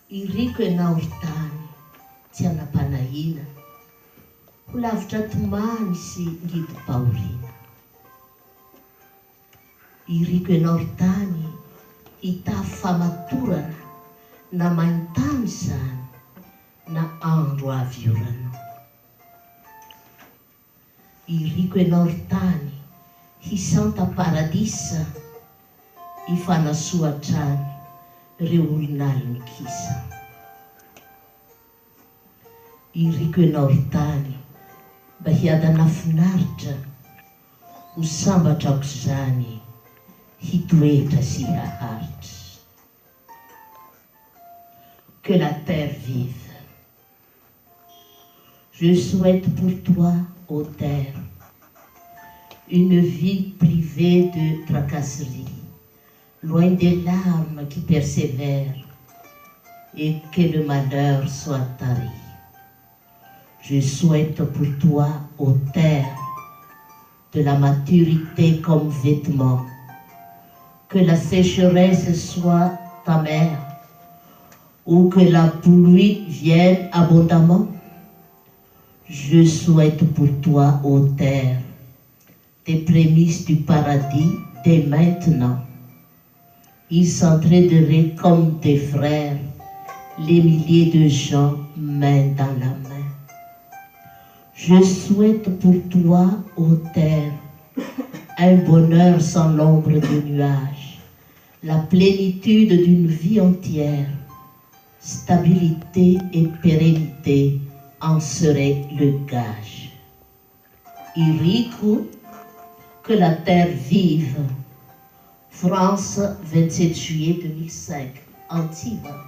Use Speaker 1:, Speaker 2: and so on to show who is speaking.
Speaker 1: Iriko ianao ry tany, tsy anam-panahina, ho lavitra tomany sy ngidi-pahoriana. Iriko ianao ry tany, hitafy famatorana, na maintany zany, na andro avy orana. Iriko ianao ry tany, hisanta paradisa, hifanasoatrany reo olon'alin-kisa. Iriko ianao ry tany, mba hiadana finaritra, ho sambatrako zany, hitoetra sy haharitra. Que la terre vive. Je souhaite pour toi, ô terre, une vie privée de tracasseries, loin des larmes qui persévèrent, et que le malheur soit tari. Je souhaite pour toi, ô terre, de la maturité comme vêtement, que la sécheresse soit ta mère, ou que la pluie vienne abondamment. Je souhaite pour toi, ô terre, des prémices du paradis dès maintenant. Ils s'entraideraient comme des frères, les milliers de gens main dans la main. Je souhaite pour toi, ô terre, un bonheur sans l'ombre de nuages, la plénitude d'une vie entière, stabilité et pérennité en serait le gage. Iriko, que la terre vive. France, 27 juillet 2005, Antigua.